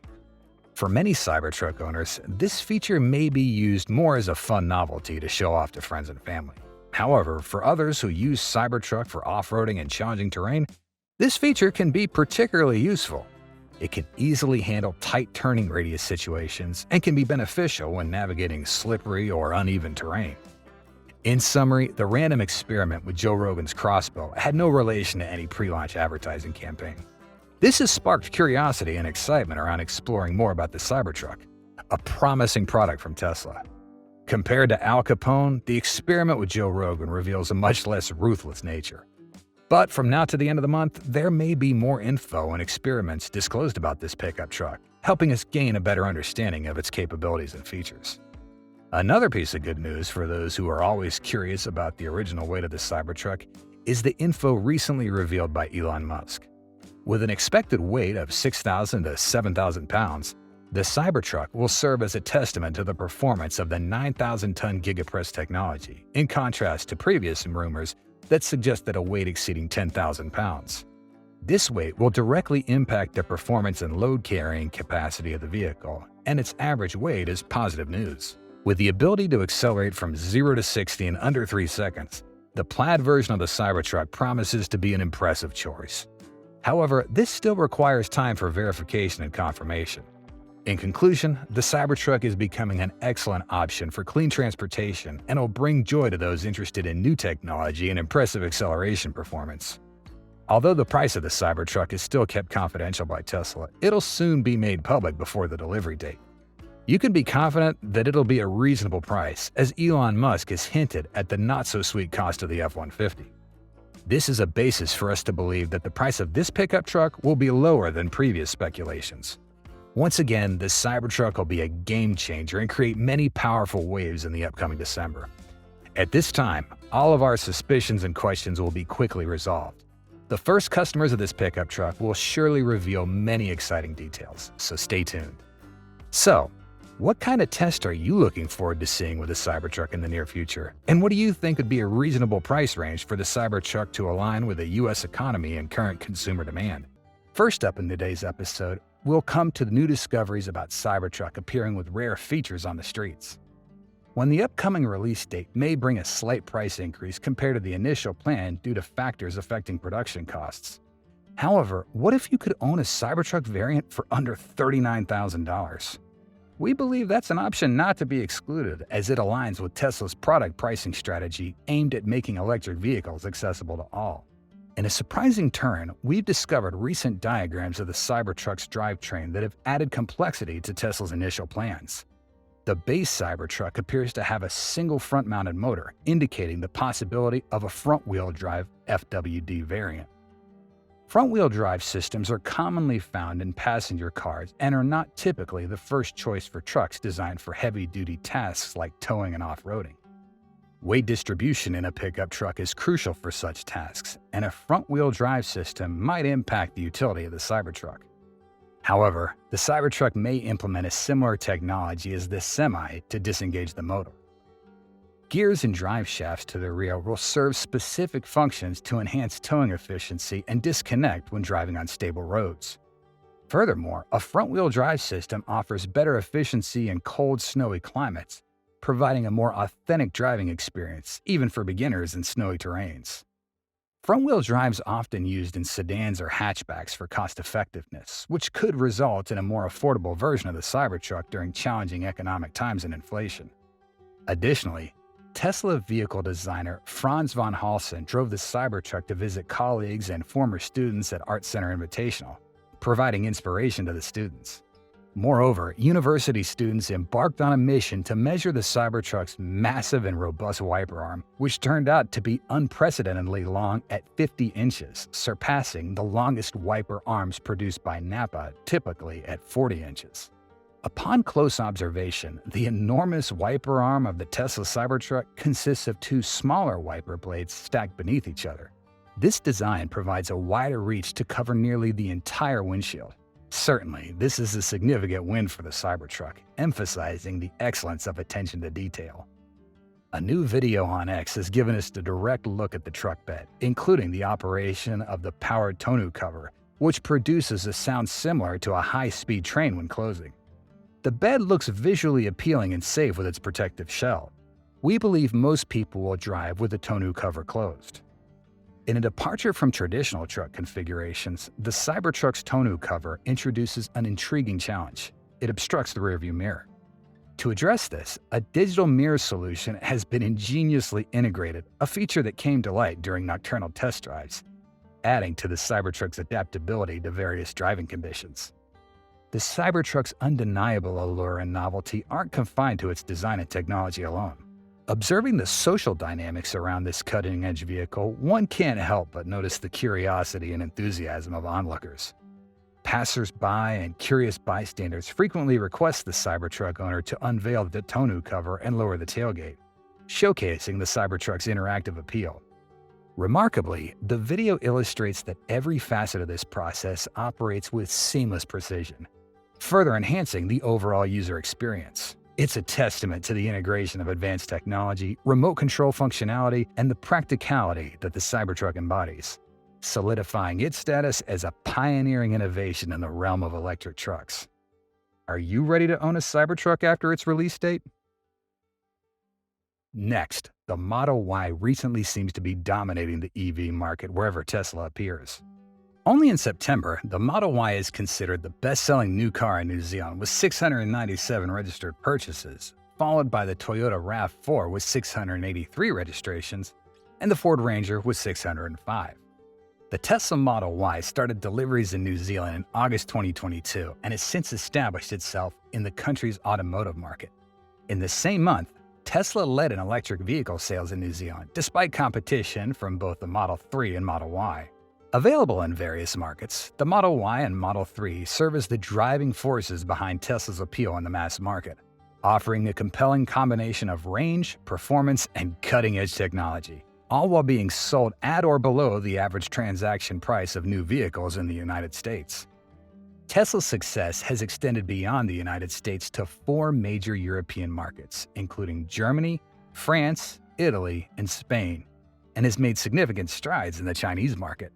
For many Cybertruck owners, this feature may be used more as a fun novelty to show off to friends and family. However, for others who use Cybertruck for off-roading and challenging terrain, this feature can be particularly useful. It can easily handle tight turning radius situations and can be beneficial when navigating slippery or uneven terrain. In summary, the random experiment with Joe Rogan's crossbow had no relation to any pre-launch advertising campaign. This has sparked curiosity and excitement around exploring more about the Cybertruck, a promising product from Tesla. Compared to Al Capone, the experiment with Joe Rogan reveals a much less ruthless nature. But from now to the end of the month, there may be more info and experiments disclosed about this pickup truck, helping us gain a better understanding of its capabilities and features. Another piece of good news for those who are always curious about the original weight of the Cybertruck is the info recently revealed by Elon Musk. With an expected weight of 6,000 to 7,000 pounds, the Cybertruck will serve as a testament to the performance of the 9,000-ton gigapress technology, in contrast to previous rumors that suggested a weight exceeding 10,000 pounds. This weight will directly impact the performance and load-carrying capacity of the vehicle, and its average weight is positive news. With the ability to accelerate from 0 to 60 in under 3 seconds, the plaid version of the Cybertruck promises to be an impressive choice. However, this still requires time for verification and confirmation. In conclusion, the Cybertruck is becoming an excellent option for clean transportation and will bring joy to those interested in new technology and impressive acceleration performance. Although the price of the Cybertruck is still kept confidential by Tesla, it'll soon be made public before the delivery date. You can be confident that it'll be a reasonable price, as Elon Musk has hinted at the not-so-sweet cost of the F-150. This is a basis for us to believe that the price of this pickup truck will be lower than previous speculations. Once again, the Cybertruck will be a game-changer and create many powerful waves in the upcoming December. At this time, all of our suspicions and questions will be quickly resolved. The first customers of this pickup truck will surely reveal many exciting details, so stay tuned. So, what kind of test are you looking forward to seeing with the Cybertruck in the near future? And what do you think would be a reasonable price range for the Cybertruck to align with the U.S. economy and current consumer demand? First up in today's episode, we'll come to the new discoveries about Cybertruck appearing with rare features on the streets. When the upcoming release date may bring a slight price increase compared to the initial plan due to factors affecting production costs. However, what if you could own a Cybertruck variant for under $39,000? We believe that's an option not to be excluded, as it aligns with Tesla's product pricing strategy aimed at making electric vehicles accessible to all. In a surprising turn, we've discovered recent diagrams of the Cybertruck's drivetrain that have added complexity to Tesla's initial plans. The base Cybertruck appears to have a single front-mounted motor, indicating the possibility of a front-wheel drive FWD variant. Front-wheel drive systems are commonly found in passenger cars and are not typically the first choice for trucks designed for heavy-duty tasks like towing and off-roading. Weight distribution in a pickup truck is crucial for such tasks, and a front-wheel drive system might impact the utility of the Cybertruck. However, the Cybertruck may implement a similar technology as this Semi to disengage the motor. Gears and drive shafts to the rear will serve specific functions to enhance towing efficiency and disconnect when driving on stable roads. Furthermore, a front-wheel drive system offers better efficiency in cold, snowy climates, providing a more authentic driving experience, even for beginners in snowy terrains. Front-wheel drives are often used in sedans or hatchbacks for cost-effectiveness, which could result in a more affordable version of the Cybertruck during challenging economic times and inflation. Additionally, Tesla vehicle designer Franz von Halsen drove the Cybertruck to visit colleagues and former students at Art Center Invitational, providing inspiration to the students. Moreover, university students embarked on a mission to measure the Cybertruck's massive and robust wiper arm, which turned out to be unprecedentedly long at 50 inches, surpassing the longest wiper arms produced by Napa, typically at 40 inches. Upon close observation, the enormous wiper arm of the Tesla Cybertruck consists of two smaller wiper blades stacked beneath each other. This design provides a wider reach to cover nearly the entire windshield. Certainly, this is a significant win for the Cybertruck, emphasizing the excellence of attention to detail. A new video on X has given us a direct look at the truck bed, including the operation of the powered tonneau cover, which produces a sound similar to a high-speed train when closing. The bed looks visually appealing and safe with its protective shell. We believe most people will drive with the tonneau cover closed. In a departure from traditional truck configurations, the Cybertruck's tonneau cover introduces an intriguing challenge. It obstructs the rearview mirror. To address this, a digital mirror solution has been ingeniously integrated, a feature that came to light during nocturnal test drives, adding to the Cybertruck's adaptability to various driving conditions. The Cybertruck's undeniable allure and novelty aren't confined to its design and technology alone. Observing the social dynamics around this cutting-edge vehicle, one can't help but notice the curiosity and enthusiasm of onlookers. Passers-by and curious bystanders frequently request the Cybertruck owner to unveil the tonneau cover and lower the tailgate, showcasing the Cybertruck's interactive appeal. Remarkably, the video illustrates that every facet of this process operates with seamless precision, further enhancing the overall user experience. It's a testament to the integration of advanced technology, remote control functionality, and the practicality that the Cybertruck embodies, solidifying its status as a pioneering innovation in the realm of electric trucks. Are you ready to own a Cybertruck after its release date? Next, the Model Y recently seems to be dominating the EV market wherever Tesla appears. Only in September, the Model Y is considered the best-selling new car in New Zealand with 697 registered purchases, followed by the Toyota RAV4 with 683 registrations, and the Ford Ranger with 605. The Tesla Model Y started deliveries in New Zealand in August 2022 and has since established itself in the country's automotive market. In the same month, Tesla led in electric vehicle sales in New Zealand, despite competition from both the Model 3 and Model Y. Available in various markets, the Model Y and Model 3 serve as the driving forces behind Tesla's appeal in the mass market, offering a compelling combination of range, performance, and cutting-edge technology, all while being sold at or below the average transaction price of new vehicles in the United States. Tesla's success has extended beyond the United States to 4 major European markets, including Germany, France, Italy, and Spain, and has made significant strides in the Chinese market.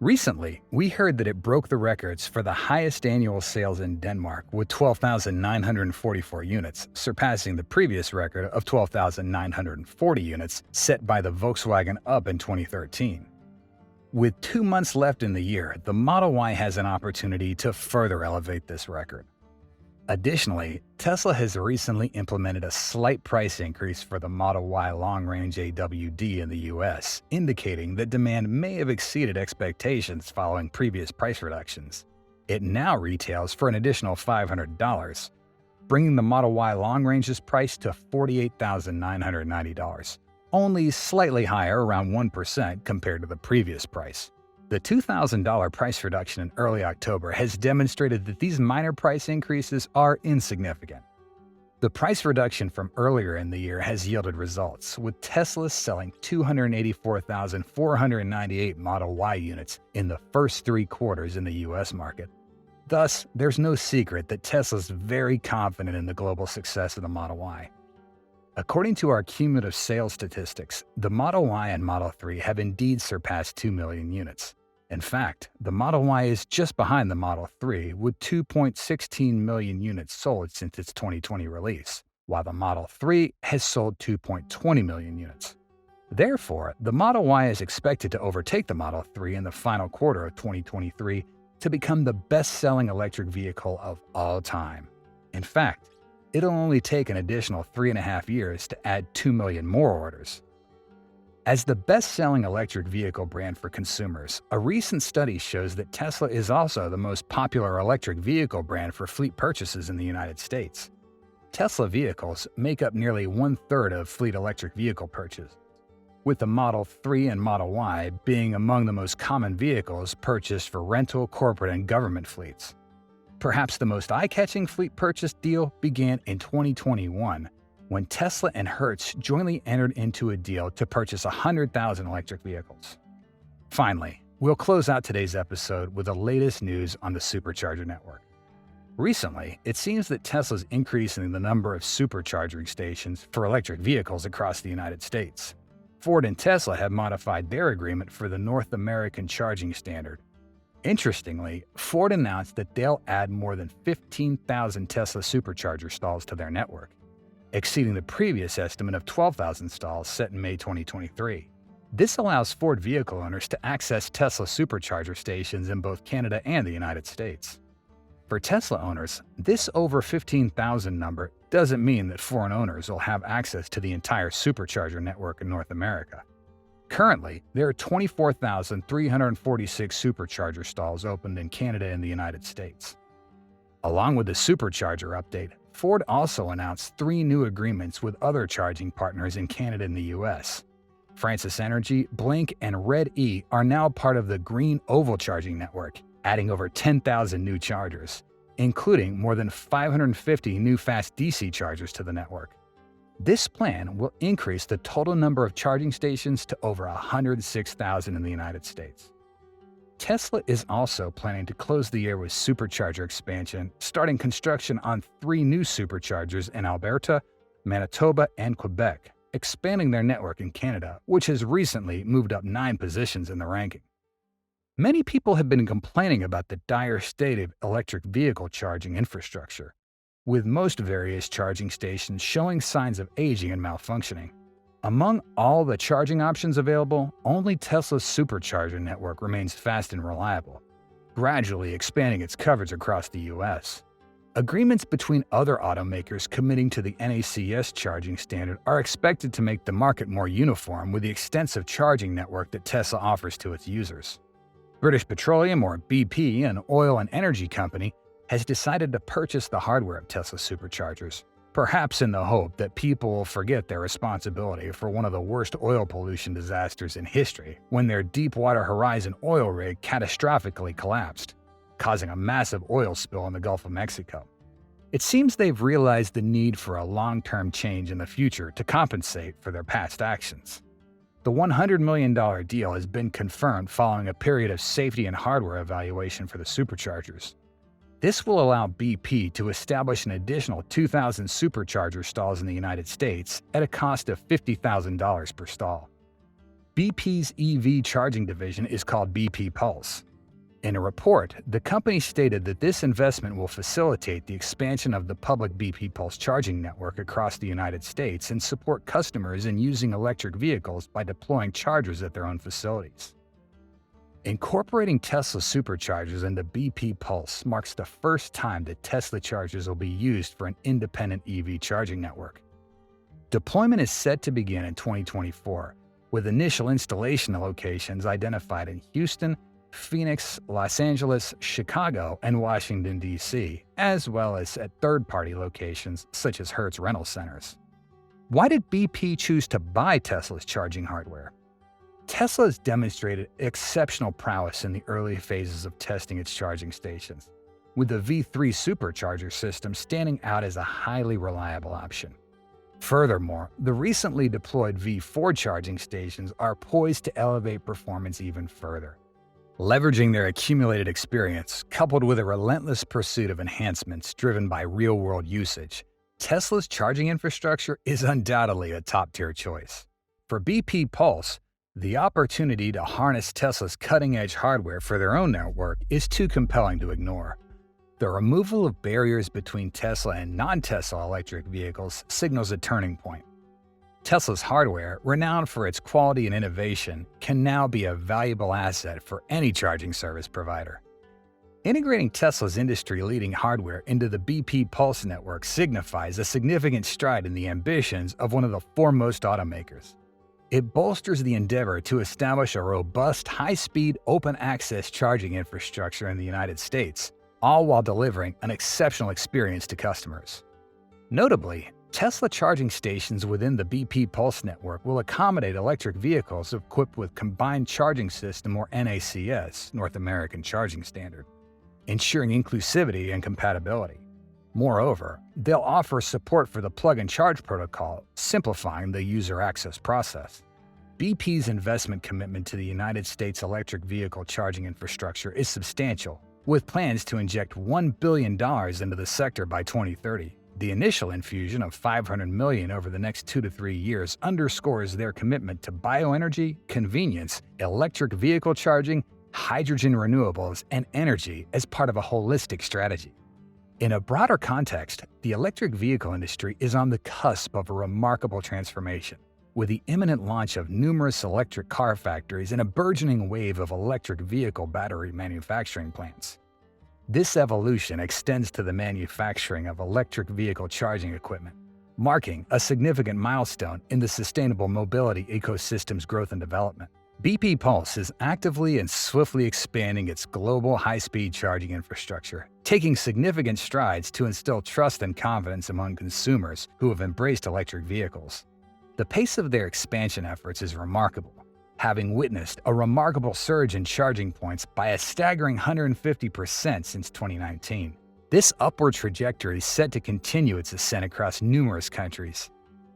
Recently, we heard that it broke the records for the highest annual sales in Denmark with 12,944 units, surpassing the previous record of 12,940 units set by the Volkswagen Up in 2013. With 2 months left in the year, the Model Y has an opportunity to further elevate this record. Additionally, Tesla has recently implemented a slight price increase for the Model Y long-range AWD in the US, indicating that demand may have exceeded expectations following previous price reductions. It now retails for an additional $500, bringing the Model Y long-range's price to $48,990, only slightly higher, around 1%, compared to the previous price. The $2,000 price reduction in early October has demonstrated that these minor price increases are insignificant. The price reduction from earlier in the year has yielded results, with Tesla selling 284,498 Model Y units in the first 3 quarters in the US market. Thus, there's no secret that Tesla's very confident in the global success of the Model Y. According to our cumulative sales statistics, the Model Y and Model 3 have indeed surpassed 2 million units. In fact, the Model Y is just behind the Model 3 with 2.16 million units sold since its 2020 release, while the Model 3 has sold 2.20 million units. Therefore, the Model Y is expected to overtake the Model 3 in the final quarter of 2023 to become the best-selling electric vehicle of all time. In fact, it'll only take an additional 3.5 years to add 2 million more orders. As the best-selling electric vehicle brand for consumers, a recent study shows that Tesla is also the most popular electric vehicle brand for fleet purchases in the United States. Tesla vehicles make up nearly 1/3 of fleet electric vehicle purchases, with the Model 3 and Model Y being among the most common vehicles purchased for rental, corporate, and government fleets. Perhaps the most eye-catching fleet purchase deal began in 2021, when Tesla and Hertz jointly entered into a deal to purchase 100,000 electric vehicles. Finally, we'll close out today's episode with the latest news on the Supercharger network. Recently, it seems that Tesla's increasing the number of supercharging stations for electric vehicles across the United States. Ford and Tesla have modified their agreement for the North American charging standard. Interestingly, Ford announced that they'll add more than 15,000 Tesla Supercharger stalls to their network, exceeding the previous estimate of 12,000 stalls set in May 2023. This allows Ford vehicle owners to access Tesla Supercharger stations in both Canada and the United States. For Tesla owners, this over 15,000 number doesn't mean that foreign owners will have access to the entire Supercharger network in North America. Currently, there are 24,346 Supercharger stalls opened in Canada and the United States. Along with the Supercharger update, Ford also announced 3 new agreements with other charging partners in Canada and the US. Francis Energy, Blink, and Red E are now part of the Green Oval charging network, adding over 10,000 new chargers, including more than 550 new fast DC chargers to the network. This plan will increase the total number of charging stations to over 106,000 in the United States. Tesla is also planning to close the year with Supercharger expansion, starting construction on 3 new Superchargers in Alberta, Manitoba, and Quebec, expanding their network in Canada, which has recently moved up 9 positions in the ranking. Many people have been complaining about the dire state of electric vehicle charging infrastructure, with most various charging stations showing signs of aging and malfunctioning. Among all the charging options available, only Tesla's Supercharger network remains fast and reliable, gradually expanding its coverage across the US. Agreements between other automakers committing to the NACS charging standard are expected to make the market more uniform with the extensive charging network that Tesla offers to its users. British Petroleum, or BP, an oil and energy company, has decided to purchase the hardware of Tesla superchargers, perhaps in the hope that people will forget their responsibility for one of the worst oil pollution disasters in history when their Deepwater Horizon oil rig catastrophically collapsed, causing a massive oil spill in the Gulf of Mexico. It seems they've realized the need for a long-term change in the future to compensate for their past actions. The $100 million deal has been confirmed following a period of safety and hardware evaluation for the superchargers. This will allow BP to establish an additional 2,000 supercharger stalls in the United States at a cost of $50,000 per stall. BP's EV charging division is called BP Pulse. In a report, the company stated that this investment will facilitate the expansion of the public BP Pulse charging network across the United States and support customers in using electric vehicles by deploying chargers at their own facilities. Incorporating Tesla superchargers into BP Pulse marks the first time that Tesla chargers will be used for an independent EV charging network. Deployment is set to begin in 2024, with initial installation locations identified in Houston, Phoenix, Los Angeles, Chicago, and Washington, D.C., as well as at third-party locations such as Hertz rental centers. Why did BP choose to buy Tesla's charging hardware? Tesla has demonstrated exceptional prowess in the early phases of testing its charging stations, with the V3 supercharger system standing out as a highly reliable option. Furthermore, the recently deployed V4 charging stations are poised to elevate performance even further. Leveraging their accumulated experience, coupled with a relentless pursuit of enhancements driven by real-world usage, Tesla's charging infrastructure is undoubtedly a top-tier choice. For BP Pulse, the opportunity to harness Tesla's cutting-edge hardware for their own network is too compelling to ignore. The removal of barriers between Tesla and non-Tesla electric vehicles signals a turning point. Tesla's hardware, renowned for its quality and innovation, can now be a valuable asset for any charging service provider. Integrating Tesla's industry-leading hardware into the BP Pulse network signifies a significant stride in the ambitions of one of the foremost automakers. It bolsters the endeavor to establish a robust, high-speed, open-access charging infrastructure in the United States, all while delivering an exceptional experience to customers. Notably, Tesla charging stations within the BP Pulse network will accommodate electric vehicles equipped with Combined Charging System, or NACS, North American Charging Standard, ensuring inclusivity and compatibility. Moreover, they'll offer support for the plug-and-charge protocol, simplifying the user access process. BP's investment commitment to the United States electric vehicle charging infrastructure is substantial, with plans to inject $1 billion into the sector by 2030. The initial infusion of $500 million over the next 2 to 3 years underscores their commitment to bioenergy, convenience, electric vehicle charging, hydrogen renewables, and energy as part of a holistic strategy. In a broader context, the electric vehicle industry is on the cusp of a remarkable transformation, with the imminent launch of numerous electric car factories and a burgeoning wave of electric vehicle battery manufacturing plants. This evolution extends to the manufacturing of electric vehicle charging equipment, marking a significant milestone in the sustainable mobility ecosystem's growth and development. BP Pulse is actively and swiftly expanding its global high-speed charging infrastructure, taking significant strides to instill trust and confidence among consumers who have embraced electric vehicles. The pace of their expansion efforts is remarkable, having witnessed a remarkable surge in charging points by a staggering 150% since 2019. This upward trajectory is set to continue its ascent across numerous countries,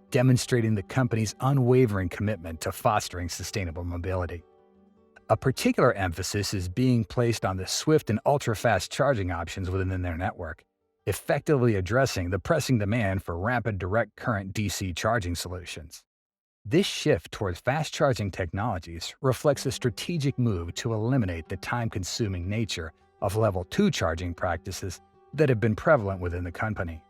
demonstrating the company's unwavering commitment to fostering sustainable mobility. A particular emphasis is being placed on the swift and ultra-fast charging options within their network, effectively addressing the pressing demand for rapid direct current DC charging solutions. This shift towards fast-charging technologies reflects a strategic move to eliminate the time-consuming nature of Level 2 charging practices that have been prevalent within the company.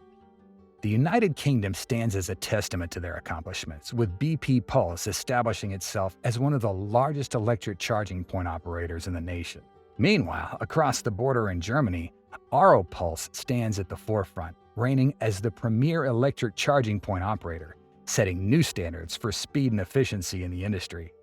The United Kingdom stands as a testament to their accomplishments, with BP Pulse establishing itself as one of the largest electric charging point operators in the nation. Meanwhile, across the border in Germany, Pulse stands at the forefront, reigning as the premier electric charging point operator, setting new standards for speed and efficiency in the industry.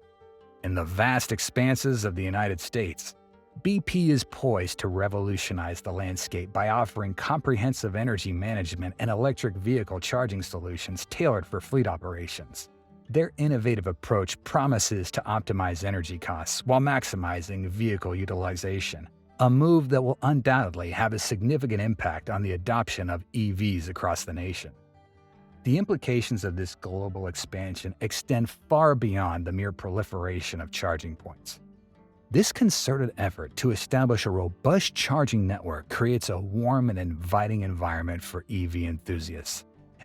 In the vast expanses of the United States, BP is poised to revolutionize the landscape by offering comprehensive energy management and electric vehicle charging solutions tailored for fleet operations. Their innovative approach promises to optimize energy costs while maximizing vehicle utilization, a move that will undoubtedly have a significant impact on the adoption of EVs across the nation. The implications of this global expansion extend far beyond the mere proliferation of charging points. This concerted effort to establish a robust charging network creates a warm and inviting environment for EV enthusiasts,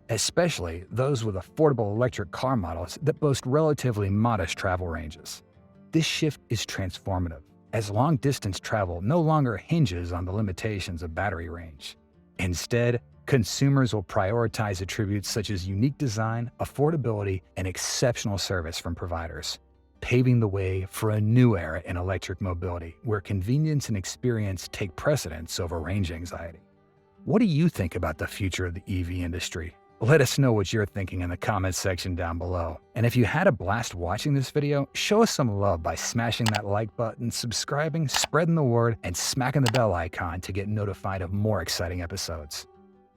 especially those with affordable electric car models that boast relatively modest travel ranges. This shift is transformative, as long-distance travel no longer hinges on the limitations of battery range. Instead, consumers will prioritize attributes such as unique design, affordability, and exceptional service from providers, paving the way for a new era in electric mobility where convenience and experience take precedence over range anxiety. What do you think about the future of the EV industry? Let us know what you're thinking in the comments section down below. And if you had a blast watching this video, show us some love by smashing that like button, subscribing, spreading the word, and smacking the bell icon to get notified of more exciting episodes.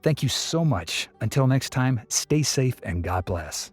Thank you so much. Until next time, stay safe and God bless.